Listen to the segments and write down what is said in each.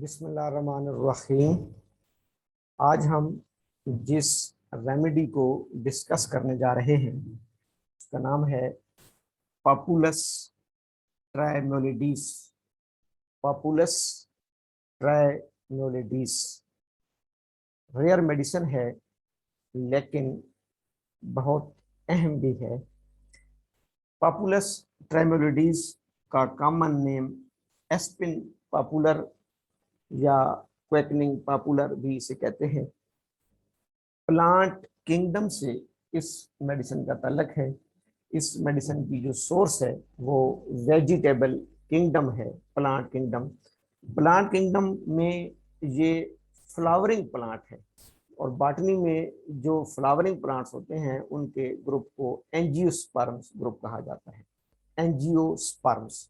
बिस्मिल्लाहिर्रहमानिर्रहीम। आज हम जिस रेमेडी को डिस्कस करने जा रहे हैं उसका नाम है पापुलस ट्राइमोलिडीज। पापुलस ट्राइमोलिडीज रेयर मेडिसिन है लेकिन बहुत अहम भी है। पापुलस ट्राइमोलिडीज का कॉमन नेम एस्पिन पॉपुलर या क्वेकनिंग पॉपुलर भी इसे कहते हैं। प्लांट किंगडम से इस मेडिसिन का ताल्लुक है। इस मेडिसिन की जो सोर्स है वो वेजिटेबल किंगडम है, प्लांट किंगडम। प्लांट किंगडम में ये फ्लावरिंग प्लांट है और बॉटनी में जो फ्लावरिंग प्लांट्स होते हैं उनके ग्रुप को एंजियोस्पर्म्स ग्रुप कहा जाता है। एंजियोस्पर्म्स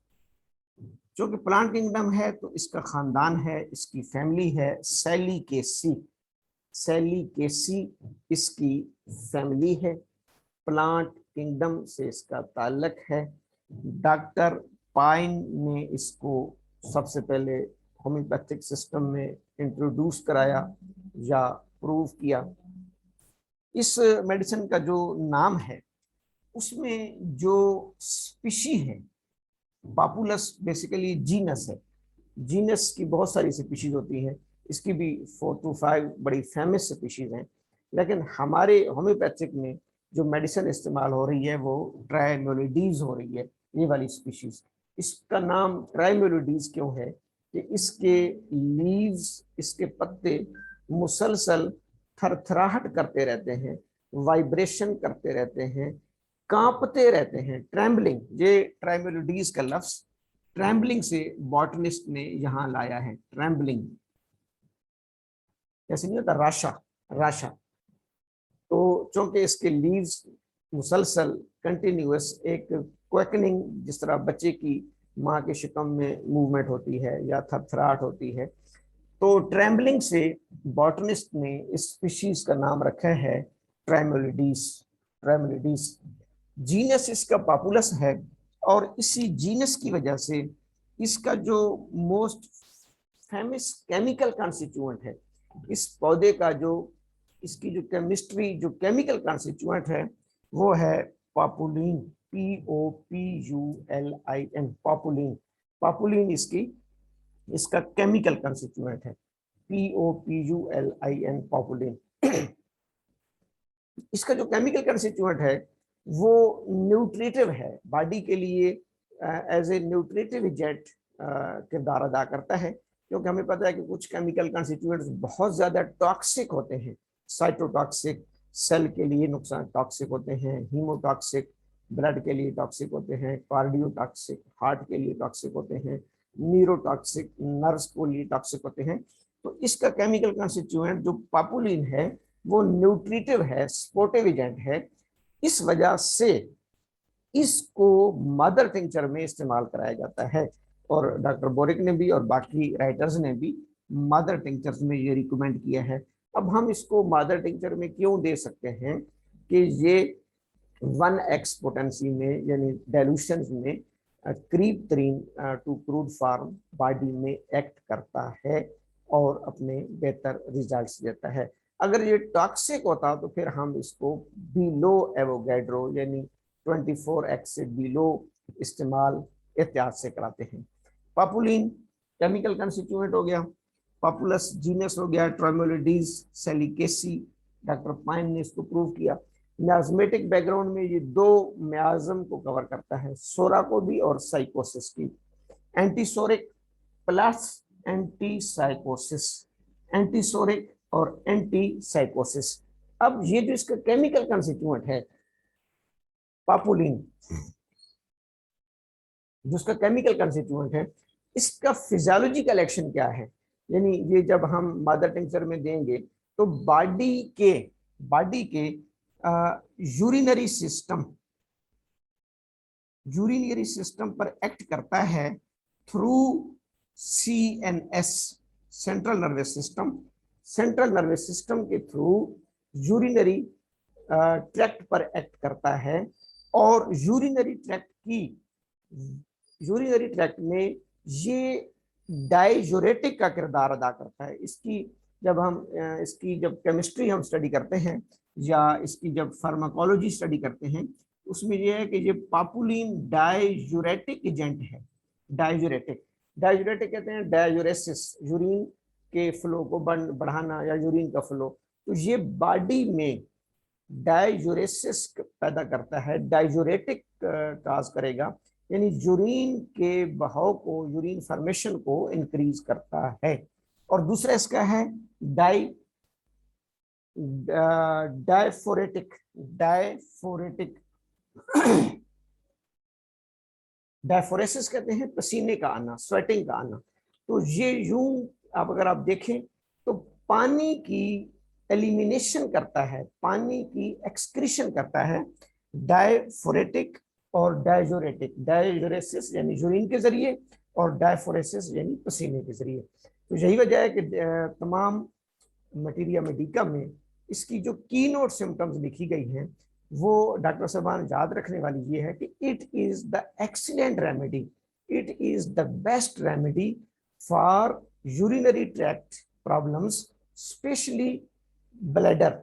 जो कि प्लांट किंगडम है तो इसका खानदान है, इसकी फैमिली है सैलिकेसी। सैलिकेसी इसकी फैमिली है। प्लांट किंगडम से इसका ताल्लुक है। डॉक्टर पाइन ने इसको सबसे पहले होम्योपैथिक सिस्टम में इंट्रोड्यूस कराया या प्रूव किया। इस मेडिसिन का जो नाम है उसमें जो स्पीशी है, पापुलस बेसिकली जीनस है। जीनस की बहुत सारी स्पीशीज होती हैं, इसकी भी 4 to 5 बड़ी फेमस स्पीशीज हैं। लेकिन हमारे होम्योपैथिक में जो मेडिसिन इस्तेमाल हो रही है वो ट्राइमोलिडीज हो रही है, ये वाली स्पीशीज। इसका नाम ट्राइमोलिडीज क्यों है कि इसके लीव्स, इसके पत्ते मुसलसल थरथराहट करते रहते हैं, वाइब्रेशन करते रहते हैं, कांपते रहते हैं। ट्रैम्बलिंग, ये ट्राइमोलिडीज का लफ्ज ट्रैम्बलिंग से बॉटनिस्ट ने यहां लाया है। ट्रैम्बलिंग जैसे नहीं होता राशा, राशा। तो चूंकि इसके लीव्स मुसलसल कंटिन्यूअस एक क्वेकनिंग, जिस तरह बच्चे की माँ के शिकम में मूवमेंट होती है या थरथराहट होती है, तो ट्रैम्बलिंग से बॉटनिस्ट ने इस स्पीशीज का नाम रखा है ट्राइमोलिडीज। ट्राइमोलिडीज जीनस इसका पॉपुलस है और इसी जीनस की वजह से इसका जो मोस्ट फेमस केमिकल कॉन्स्टिट्यूएंट है, इस पौधे का जो इसकी जो केमिस्ट्री, जो केमिकल कॉन्स्टिट्यूएंट है वो है पॉपुलिन। POPULIN, पॉपुलिन। पॉपुलिन इसका केमिकल कॉन्स्टिट्यूएंट है। POPULIN, पॉपुलिन। इसका जो केमिकल कंस्टिट्यूएंट है वो न्यूट्रिटिव है, बॉडी के लिए एज ए न्यूट्रिटिव एजेंट किरदार अदा करता है। क्योंकि हमें पता है कि कुछ केमिकल कंस्टिट्यूएंट्स बहुत ज्यादा टॉक्सिक होते हैं। साइटोटॉक्सिक, सेल के लिए नुकसान टॉक्सिक होते हैं। हीमोटॉक्सिक, ब्लड के लिए टॉक्सिक होते हैं। कार्डियोटॉक्सिक, हार्ट के लिए टॉक्सिक होते हैं। न्यूरोटॉक्सिक, नर्व्स के लिए टॉक्सिक होते हैं। तो इसका केमिकल कंस्टिट्यूएंट जो पॉपुलिन है वो न्यूट्रिटिव है, सपोर्टिव एजेंट है। इस वजह से इसको मदर टिंचर में इस्तेमाल कराया जाता है और डॉक्टर बोरिक ने भी और बाकी राइटर्स ने भी मदर टिंचर्स में ये रिकमेंड किया है। अब हम इसको मदर टिंचर में क्यों दे सकते हैं कि ये 1x पोटेंसी में यानी डाइल्यूशन में करीब तरीन टू क्रूड फॉर्म बॉडी में एक्ट करता है और अपने बेहतर रिजल्ट्स देता है। अगर ये टॉक्सिक होता तो फिर हम इसको बिलो एवोगैड्रो यानी 24x से बिलो इस्तेमाल एहतियात से कराते हैं। पॉपुलिन केमिकल कंस्टिट्यूएंट हो गया, पॉपुलस जीनस हो गया, ट्राइमोलिडीज, सैलिकेसी, डॉक्टर पाइन ने इसको प्रूव किया। मियाज़मेटिक बैकग्राउंड में ये दो मियाज़म को कवर करता है, सोराकोडी और साइकोसिस की। एंटीसोरिक प्लस एंटीसाइकोसिस, एंटीसोरिक और एंटीसाइकोसिस। अब ये जो इसका केमिकल कंस्टिट्यूएंट है पॉपुलिन, जो इसका केमिकल कंस्टिट्यूएंट है, इसका फिजियोलॉजिकल एक्शन क्या है, यानी ये जब हम मदर टिंचर में देंगे तो बॉडी के यूरिनरी सिस्टम पर एक्ट करता है through CNS, central nervous system. Central nervous system के थ्रू यूरिनरी ट्रैक्ट पर एक्ट करता है और यूरिनरी ट्रैक्ट में ये डाययूरेटिक का किरदार अदा करता है। इसकी जब केमिस्ट्री हम स्टडी करते हैं या इसकी जब फार्माकोलॉजी स्टडी करते हैं, उसमें यह है कि ये पापुलिन डाययूरेटिक एजेंट है। डाययूरेटिक डाययूरेटिक कहते हैं डाययूरेसिस, यूरिन के फ्लो को बढ़ाना या यूरिन का फ्लो। तो ये बॉडी में डाययूरेसिस पैदा करता है, डाययूरेटिक काज करेगा, यानी यूरिन के बहाव को, यूरिन फॉर्मेशन को इंक्रीज करता है। और दूसरा इसका है डायफोरेटिक डायफोरेटिक डायफोरेसिस कहते हैं पसीने का आना, स्वेटिंग का आना। तो ये यूं अगर आप देखें तो पानी की एलिमिनेशन करता है, पानी की एक्सक्रीशन करता है डायफोरेटिक और डाययूरेटिक। डाययूरेसिस यानी यूरिन के जरिए और डायफोरेसिस यानी पसीने के जरिए। तो यही वजह है कि तमाम मटीरिया मेडिका में इसकी जो की नोट सिम्टम्स लिखी गई हैं वो डॉक्टर साहबान याद रखने वाली ये है कि it is the excellent remedy, it is the best remedy for urinary tract problems, specially bladder,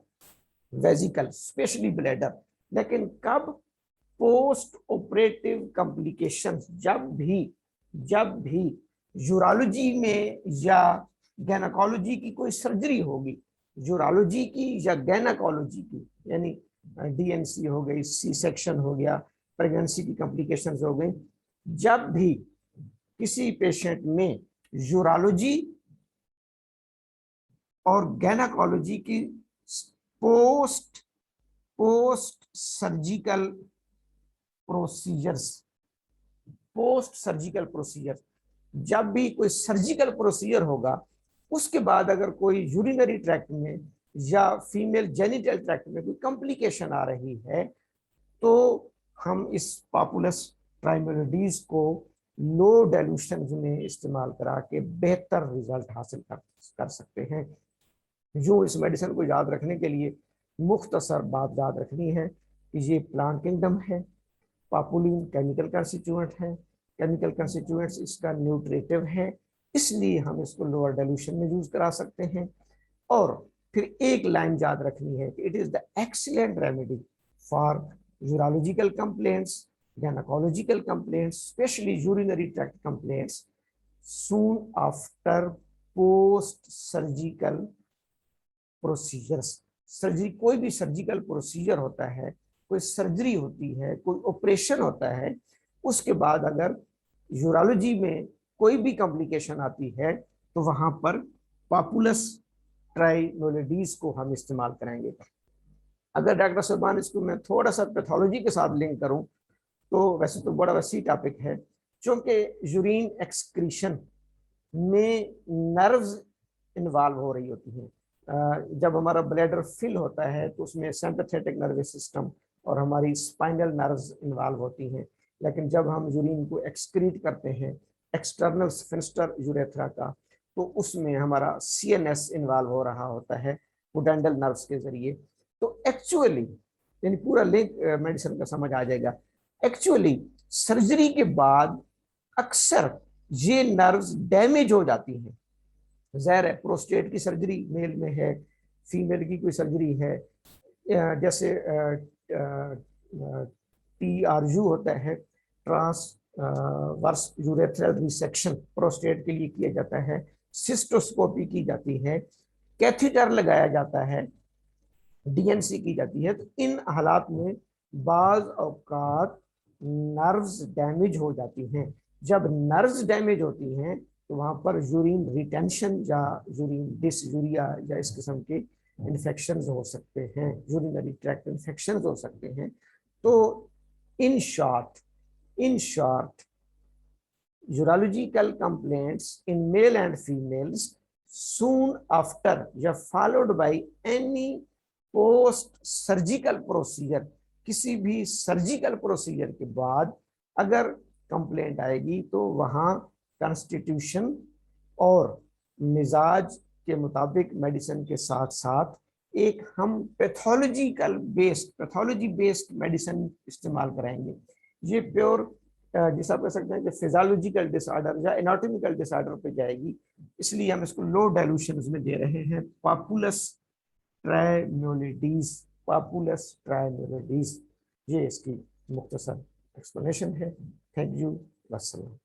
vesicle, specially bladder. लेकिन कब? पोस्ट ऑपरेटिव कॉम्प्लिकेशंस, जब भी यूरोलॉजी में या गैनाकोलॉजी की कोई सर्जरी होगी, यूरोलॉजी की या गैनाकोलॉजी की, यानी डीएनसी हो गई, सी सेक्शन हो गया, प्रेगनेंसी की कॉम्प्लिकेशंस हो गई, जब भी किसी पेशेंट में यूरोलॉजी और गैनाकोलॉजी की पोस्ट सर्जिकल प्रोसीजर, जब भी कोई सर्जिकल प्रोसीजर होगा, उसके बाद अगर कोई यूरिनरी ट्रैक्ट में या फीमेल जेनिटल ट्रैक्ट में कोई कॉम्प्लिकेशन आ रही है, तो हम इस पापुलस ट्राइमेलोडीज को लो डाइल्यूशन में इस्तेमाल करा के बेहतर रिजल्ट हासिल कर सकते हैं। जो इस मेडिसिन को याद रखने के लिए मुख्तसर बात याद रखनी है कि ये प्लांट किंगडम है, पापुलिन केमिकल कंस्टिट्यूएंट है, केमिकल कंस्टिट्यूएंट्स इसका न्यूट्रेटिव है, इसलिए हम इसको लोअर डाइल्यूशन में यूज करा सकते हैं। और फिर एक लाइन याद रखनी है कि it is the excellent remedy for urological complaints, gynecological complaints, especially urinary tract complaints, soon after post surgical procedures। Surgery, कोई भी सर्जिकल प्रोसीजर होता है, कोई सर्जरी होती है, कोई ऑपरेशन होता है, उसके बाद अगर यूरोलॉजी में कोई भी कॉम्प्लिकेशन आती है तो वहां पर पापुलस ट्राइमेलोडीज को हम इस्तेमाल करेंगे। अगर डॉक्टर साहबान इसको मैं थोड़ा सा पैथोलॉजी के साथ लिंक करूं तो वैसे तो बड़ा वसी टॉपिक है, क्योंकि यूरिन एक्सक्रीशन में नर्व्स इन्वॉल्व हो रही होती हैं। जब हमारा ब्लैडर फिल होता है तो उसमें सिंपैथेटिक नर्वस सिस्टम और हमारी स्पाइनल नर्व्स इन्वॉल्व होती हैं। लेकिन जब हम यूरिन को एक्सक्रीट करते हैं एक्सटर्नल स्फिंक्टर यूरेथ्रा का, तो उसमें हमारा सीएनएस इन्वॉल्व हो रहा होता है पुडेंडल नर्व्स के जरिए। तो एक्चुअली यानी पूरा लिंक मेडिसिन का समझ आ जाएगा। एक्चुअली सर्जरी के बाद अक्सर ये नर्व्स डैमेज हो जाती हैं। ज़ाहिर है प्रोस्टेट की सर्जरी मेल में है, फीमेल की कोई सर्जरी है, जैसे TRU होता है, ट्रांसवर्स यूरेथ्रल रिसेक्शन, प्रोस्टेट के लिए किया जाता है, सिस्टोस्कोपी की जाती है, कैथेटर लगाया जाता है, डीएनसी की जाती है। तो इन हालात में बाज औकात नर्व्स डैमेज हो जाती हैं। जब नर्व्स डैमेज होती हैं तो वहां पर यूरिन रिटेंशन या यूरिन डिसयूरिया या इस किस्म के इन्फेक्शंस हो सकते हैं, यूरिनरी ट्रैक्ट इन्फेक्शंस हो सकते हैं। तो in short urological complaints in male and females soon after या followed by any post surgical procedure, किसी भी सर्जिकल प्रोसीजर के बाद अगर कंप्लेंट आएगी तो वहां कॉन्स्टिट्यूशन और मिजाज के मुताबिक मेडिसिन के साथ साथ एक हम पैथोलॉजी बेस्ड मेडिसिन इस्तेमाल कराएंगे। ये प्योर जिसे आप कह सकते हैं कि फिजियोलॉजिकल डिसऑर्डर या एनाटॉमिकल डिसऑर्डर पे जाएगी, इसलिए हम इसको लो डाइल्यूशन में दे रहे हैं, पापुलस ट्राइम्योलिडीज, पापुलस ट्राइम्योलिडीज। ये इसकी मुख्तसर एक्सप्लेनेशन है। Thank you, वस्सलाम।